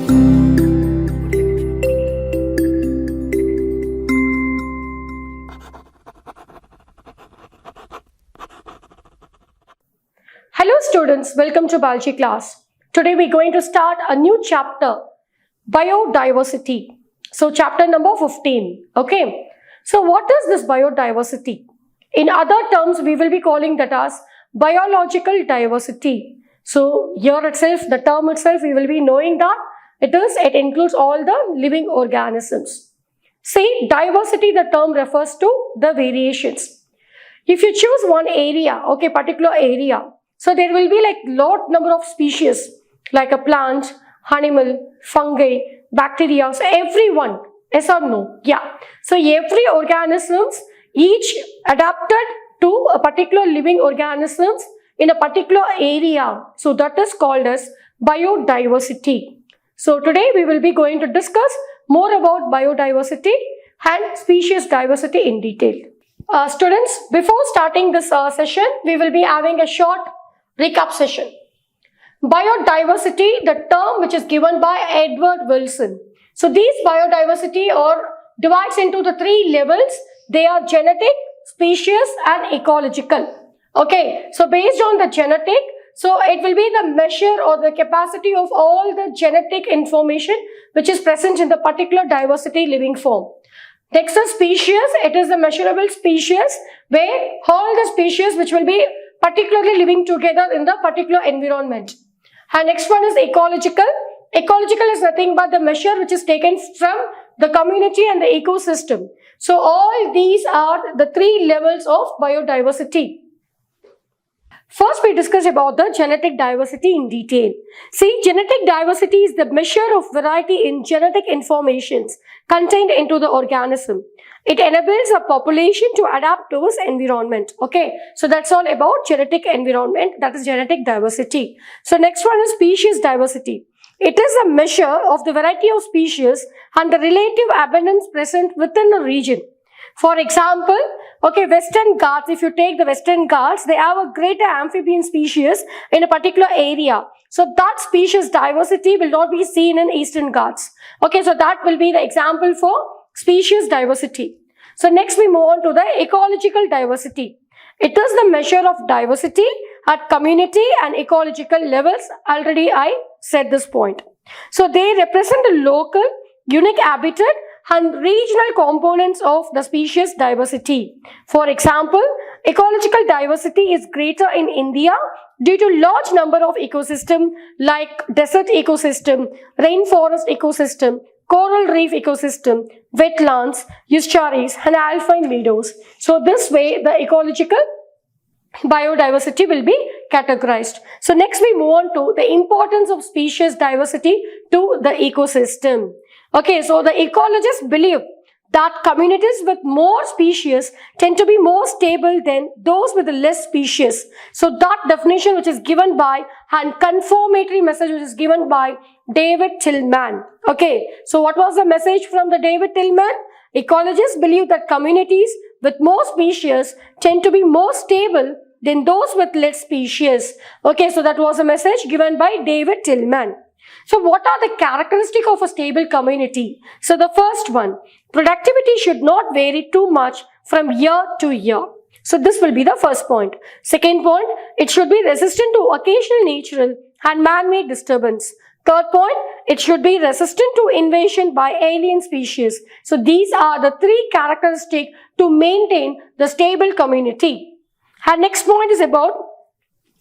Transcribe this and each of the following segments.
Hello students, welcome to biology class. Today we're going to start a new chapter, biodiversity. So chapter number 15, okay. So what is this biodiversity? In other terms, we will be calling that as biological diversity. So here itself, the term itself, we will be knowing that it includes all the living organisms. See, diversity, the term refers to the variations. If you choose one area, okay, particular area, so there will be like lot number of species like a plant, animal, fungi, bacteria, so everyone, yes or no? Yeah. So every organisms, each adapted to a particular living organisms in a particular area. So that is called as biodiversity. So today we will be going to discuss more about biodiversity and species diversity in detail. Students, before starting this session, we will be having a short recap session. Biodiversity, the term which is given by Edward Wilson. So these biodiversity divides into the three levels. They are genetic, species and ecological. Okay, so based on the genetic, so it will be the measure or the capacity of all the genetic information which is present in the particular diversity living form. Next is species. It is the measurable species where all the species which will be particularly living together in the particular environment. And next one is ecological. Ecological is nothing but the measure which is taken from the community and the ecosystem. So all these are the three levels of biodiversity. First, we discuss about the genetic diversity in detail. See, genetic diversity is the measure of variety in genetic informations contained into the organism. It enables a population to adapt to its environment. Okay, so that's all about genetic environment, that is genetic diversity. So next one is species diversity. It is a measure of the variety of species and the relative abundance present within a region. For example, okay, Western Ghats, if you take the Western Ghats, they have a greater amphibian species in a particular area. So that species diversity will not be seen in Eastern Ghats. Okay, so that will be the example for species diversity. So next we move on to the ecological diversity. It is the measure of diversity at community and ecological levels. Already I said this point. So they represent the local, unique habitat and regional components of the species diversity. For example, ecological diversity is greater in India due to large number of ecosystems like desert ecosystem, rainforest ecosystem, coral reef ecosystem, wetlands, estuaries and alpine meadows. So this way the ecological biodiversity will be categorized. So next we move on to the importance of species diversity to the ecosystem. Okay, so the ecologists believe that communities with more species tend to be more stable than those with less species. So that definition which is given by and confirmatory message which is given by David Tillman. Okay, so what was the message from the David Tillman? Ecologists believe that communities with more species tend to be more stable than those with less species. Okay, so that was a message given by David Tillman. So what are the characteristics of a stable community? So the first one, productivity should not vary too much from year to year. So this will be the first point. Second point, it should be resistant to occasional natural and man-made disturbance. Third point, it should be resistant to invasion by alien species. So these are the three characteristics to maintain the stable community. And next point is about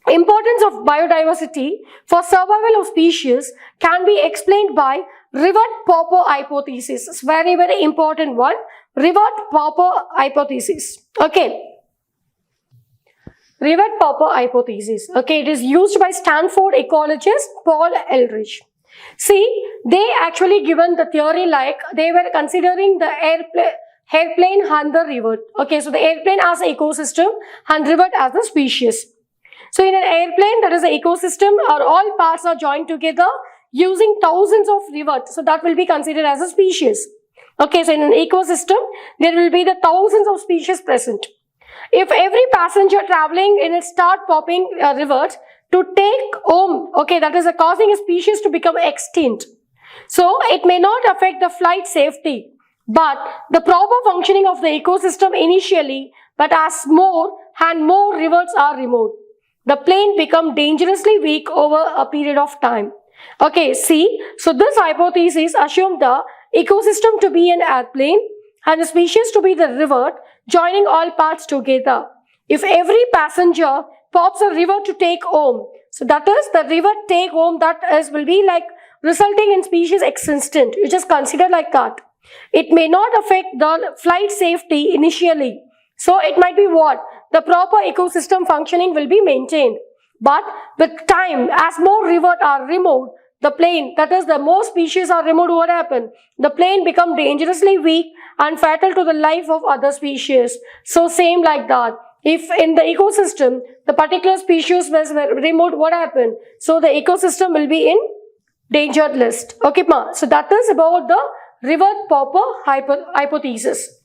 importance of biodiversity for survival of species can be explained by Rivett-Popper hypothesis. It's very, very important one. Rivett-Popper hypothesis. Okay. Rivett-Popper hypothesis. Okay, it is used by Stanford ecologist Paul Ehrlich. See, they actually given the theory like they were considering the airplane and the river. Okay, so the airplane as an ecosystem and river as the species. So in an airplane, that is an ecosystem, or all parts are joined together using thousands of rivers. So that will be considered as a species. Okay, so in an ecosystem, there will be the thousands of species present. If every passenger traveling in it start popping rivers to take home, okay, that is causing a species to become extinct. So it may not affect the flight safety, but the proper functioning of the ecosystem initially, but as more and more rivers are removed, the plane become dangerously weak over a period of time. Okay, see, so this hypothesis assumes the ecosystem to be an airplane and the species to be the river joining all parts together. If every passenger pops a river to take home, so that is the river take home, that is will be like resulting in species extinct. You just consider like that. It may not affect the flight safety initially. So it might be what? The proper ecosystem functioning will be maintained. But with time, as more rivers are removed, the plane, that is the more species are removed, what happen? The plane become dangerously weak and fatal to the life of other species. So same like that. If in the ecosystem, the particular species was removed, what happened? So the ecosystem will be in danger list. Okay, ma. So that is about the river popper hypothesis.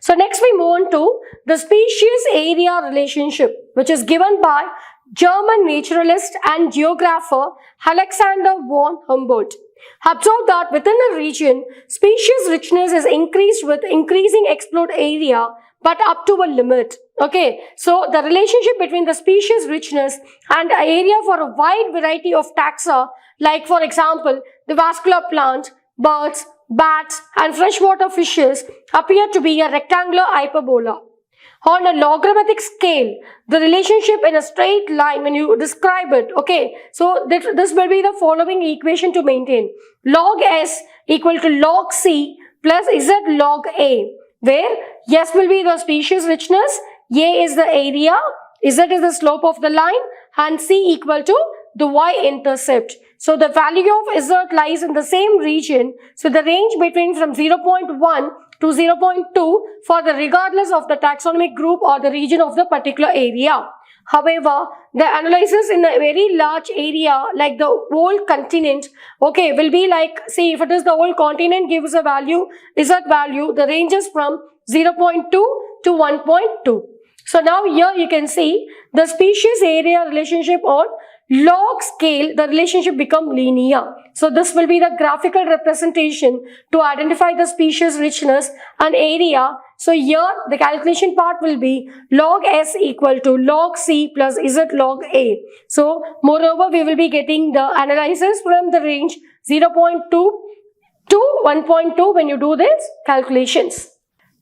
So next we move on to the species area relationship, which is given by German naturalist and geographer Alexander von Humboldt. Observe that within a region, species richness is increased with increasing explored area, but up to a limit. Okay, so the relationship between the species richness and area for a wide variety of taxa, like for example, the vascular plant, birds, bats, and freshwater fishes appear to be a rectangular hyperbola. On a logarithmic scale, the relationship in a straight line, when you describe it, okay, so this will be the following equation to maintain. Log S equal to log C plus Z log A, where S will be the species richness, A is the area, Z is the slope of the line, and C equal to the y-intercept. So the value of Z lies in the same region. So the range between from 0.1 to 0.2 for the regardless of the taxonomic group or the region of the particular area. However, the analysis in a very large area like the whole continent, okay, will be like, see, if it is the whole continent gives a value, Z value, the ranges from 0.2 to 1.2. So now here you can see the species area relationship on log scale, the relationship become linear. So this will be the graphical representation to identify the species richness and area. So here the calculation part will be log S equal to log C plus Z log A. So moreover, we will be getting the analysis from the range 0.2 to 1.2 when you do these calculations.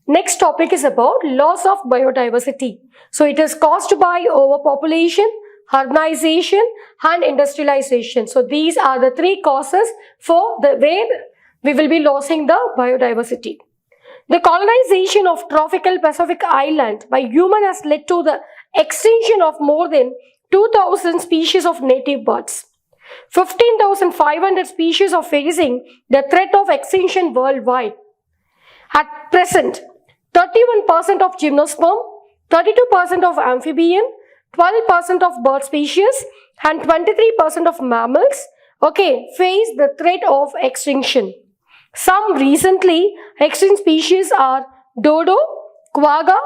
Next topic is about loss of biodiversity. So it is caused by overpopulation, urbanization and industrialization. So these are the three causes for the way we will be losing the biodiversity. The colonization of tropical Pacific island by human has led to the extinction of more than 2,000 species of native birds. 15,500 species are facing the threat of extinction worldwide. At present, 31% of gymnosperm, 32% of amphibian, 12% of bird species and 23% of mammals, okay, face the threat of extinction. Some recently extinct species are dodo, quagga,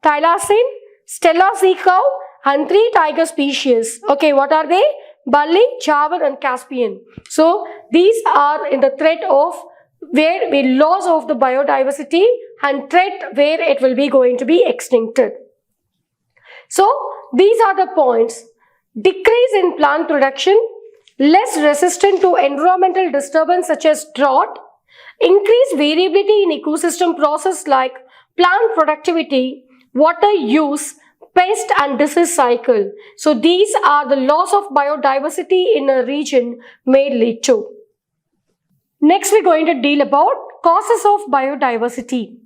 thylacine, Stella sea cow and 3 tiger species. Okay, what are they? Bully, Javan and Caspian. So these are in the threat of where we loss of the biodiversity and threat where it will be going to be extincted. So these are the points. Decrease in plant production, less resistant to environmental disturbance such as drought, increased variability in ecosystem process like plant productivity, water use, pest and disease cycle. So these are the loss of biodiversity in a region may lead to. Next we're going to deal about causes of biodiversity.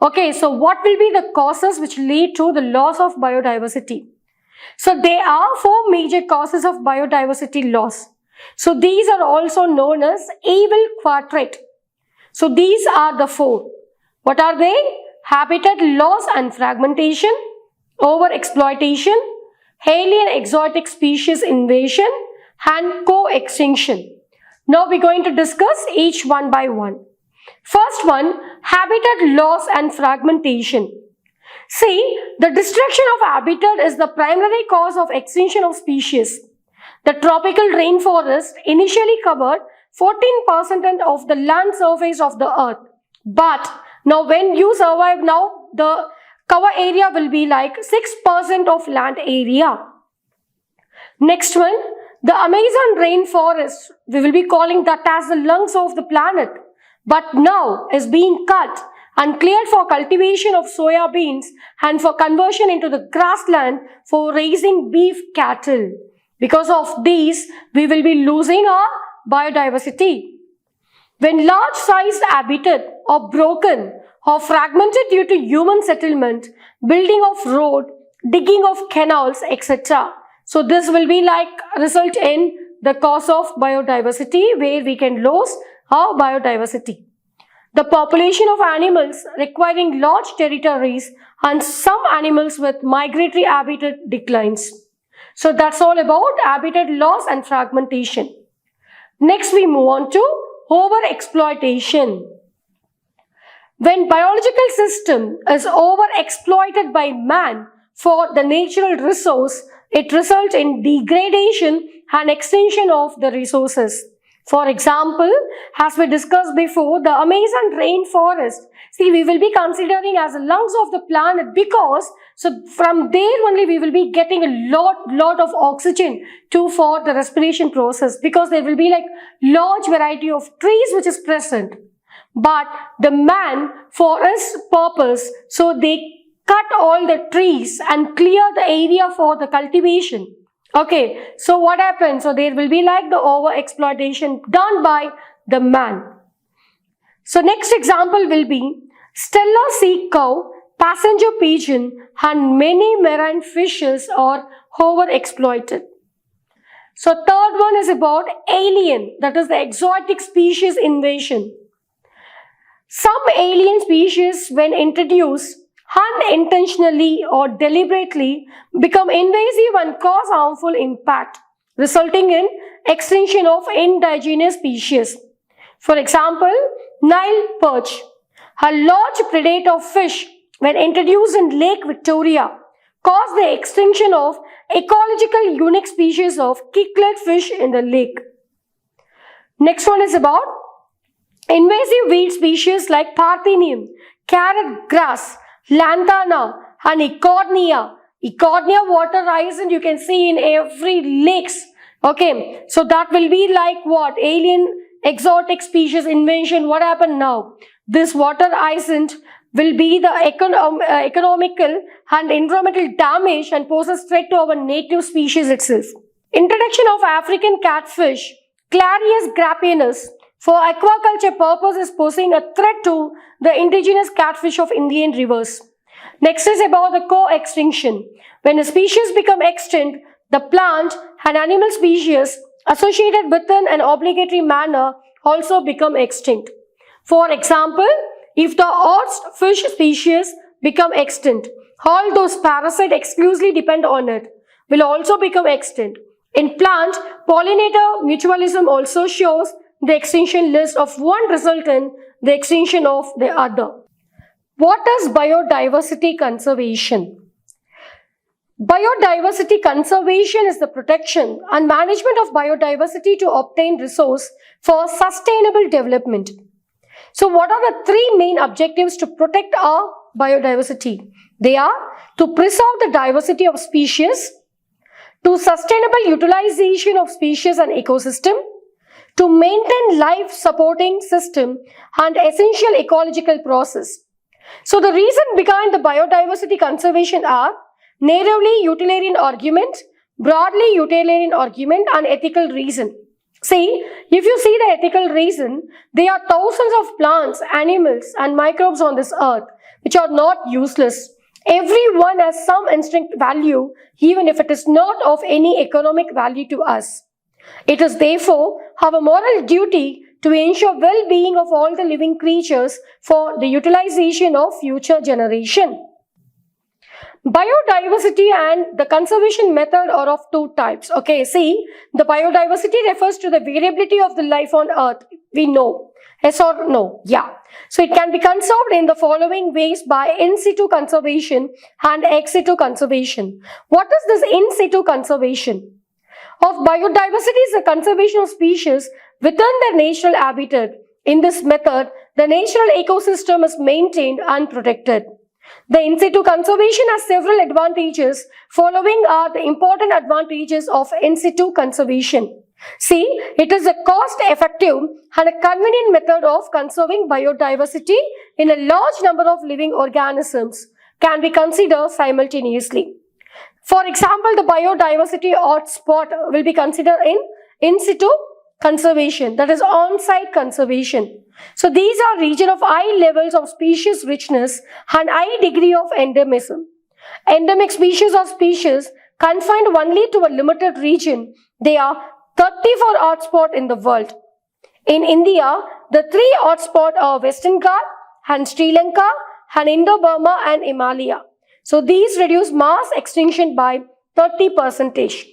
Okay, so what will be the causes which lead to the loss of biodiversity? So there are 4 major causes of biodiversity loss. So these are also known as evil quadrant. So these are the 4. What are they? Habitat loss and fragmentation, overexploitation, alien exotic species invasion and co-extinction. Now we're going to discuss each one by one. First one, habitat loss and fragmentation. See, the destruction of habitat is the primary cause of extinction of species. The tropical rainforest initially covered 14% of the land surface of the earth. But now when you survive now, the cover area will be like 6% of land area. Next one, the Amazon rainforest, we will be calling that as the lungs of the planet, but now is being cut and cleared for cultivation of soya beans and for conversion into the grassland for raising beef cattle. Because of these, we will be losing our biodiversity. When large-sized habitat are broken or fragmented due to human settlement, building of road, digging of canals, etc. So this will be like result in the cause of biodiversity where we can lose our biodiversity. The population of animals requiring large territories and some animals with migratory habitat declines. So that's all about habitat loss and fragmentation. Next we move on to overexploitation. When biological system is overexploited by man for the natural resource, it results in degradation and extinction of the resources. For example, as we discussed before, the Amazon rainforest, see, we will be considering as the lungs of the planet because so from there only we will be getting a lot of oxygen for the respiration process, because there will be like large variety of trees which is present. But the man, for his purpose, so they cut all the trees and clear the area for the cultivation. Okay, so what happens? So there will be like the over-exploitation done by the man. So next example will be Steller sea cow, passenger pigeon and many marine fishes are over-exploited. So third one is about alien, that is the exotic species invasion. Some alien species when introduced unintentionally or deliberately become invasive and cause harmful impact, resulting in extinction of indigenous species. For example, Nile perch, a large predator fish when introduced in Lake Victoria, caused the extinction of ecological unique species of kinglet fish in the lake. Next one is about invasive weed species like Parthenium, carrot grass, lantana and Ecordnia. Ecordnia water hyacinth you can see in every lakes. Okay, so that will be like what? Alien exotic species invasion. What happened now? This water hyacinth will be the economical and environmental damage and poses threat to our native species itself. Introduction of African catfish, Clarius grapinus, for aquaculture purposes posing a threat to the indigenous catfish of Indian rivers. Next is about the co-extinction. When a species become extinct, the plant and animal species associated within an obligatory manner also become extinct. For example, if the horse fish species become extinct, all those parasites exclusively depend on it will also become extinct. In plant, pollinator mutualism also shows the extinction list of one result in the extinction of the other. What is biodiversity conservation? Biodiversity conservation is the protection and management of biodiversity to obtain resource for sustainable development. So what are the three main objectives to protect our biodiversity? They are to preserve the diversity of species, to sustainable utilization of species and ecosystem, to maintain life supporting system and essential ecological process. So the reason behind the biodiversity conservation are narrowly utilitarian argument, broadly utilitarian argument and ethical reason. See, if you see the ethical reason, there are thousands of plants, animals and microbes on this earth which are not useless. Everyone has some instinct value even if it is not of any economic value to us. It is therefore our moral duty to ensure well-being of all the living creatures for the utilization of future generation. Biodiversity and the conservation method are of two types. Okay, see, the biodiversity refers to the variability of the life on earth. We know. Yes or no? Yeah. So it can be conserved in the following ways by in situ conservation and ex situ conservation. What is this in situ conservation? of biodiversity is the conservation of species within their natural habitat. In this method, the natural ecosystem is maintained and protected. The in situ conservation has several advantages. Following are the important advantages of in situ conservation. See, it is a cost-effective and a convenient method of conserving biodiversity in a large number of living organisms can be considered simultaneously. For example, the biodiversity hotspot will be considered in situ conservation, that is on-site conservation. So these are regions of high levels of species richness and high degree of endemism. Endemic species or species confined only to a limited region. They are 34 hotspots in the world. In India, the 3 hotspots are Western Ghat and Sri Lanka and Indo-Burma and Himalaya. So these reduce mass extinction by 30%.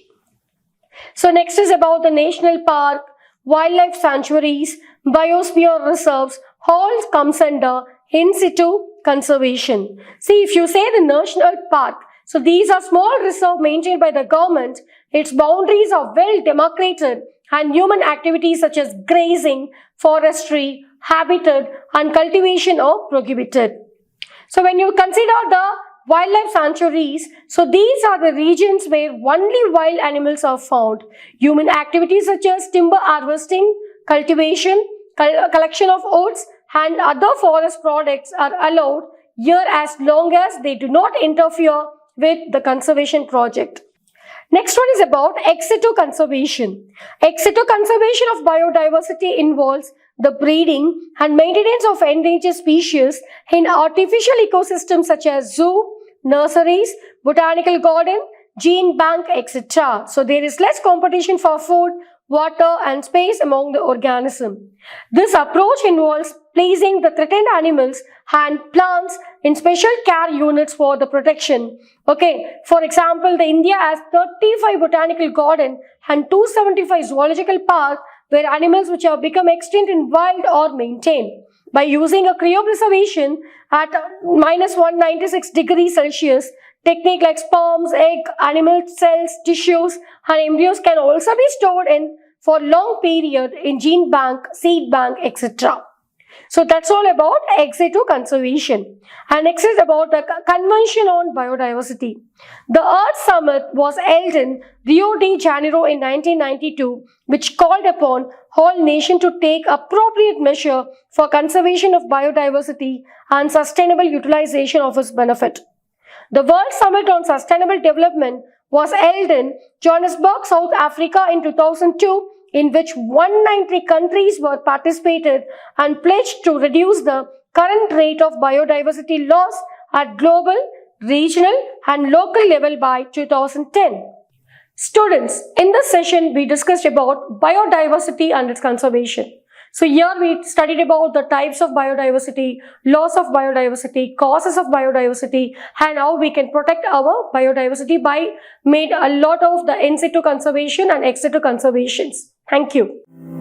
So next is about the national park, wildlife sanctuaries, biosphere reserves, all comes under in situ conservation. See, if you say the national park, so these are small reserves maintained by the government. Its boundaries are well demarcated and human activities such as grazing, forestry, habitat and cultivation are prohibited. So when you consider the wildlife sanctuaries, so these are the regions where only wild animals are found. Human activities such as timber harvesting, cultivation, collection of oats and other forest products are allowed here as long as they do not interfere with the conservation project. Next one is about ex situ conservation. Ex situ conservation of biodiversity involves the breeding and maintenance of endangered species in artificial ecosystems such as zoo, nurseries, botanical garden, gene bank, etc. So there is less competition for food, water and space among the organism. This approach involves placing the threatened animals and plants in special care units for the protection. Okay, for example, the India has 35 botanical garden and 275 zoological park where animals which have become extinct in wild are maintained. By using a cryopreservation at -196 degrees Celsius, technique like sperms, egg, animal cells, tissues and embryos can also be stored in for long period in gene bank, seed bank, etc. So that's all about ex situ conservation. And next is about the Convention on Biodiversity. The Earth Summit was held in Rio de Janeiro in 1992, which called upon all nations to take appropriate measure for conservation of biodiversity and sustainable utilization of its benefit. The World Summit on Sustainable Development was held in Johannesburg, South Africa in 2002, in which 193 countries were participated and pledged to reduce the current rate of biodiversity loss at global, regional and local level by 2010. Students, in this session we discussed about biodiversity and its conservation. So here we studied about the types of biodiversity, loss of biodiversity, causes of biodiversity and how we can protect our biodiversity by made a lot of the in situ conservation and ex situ conservations. Thank you.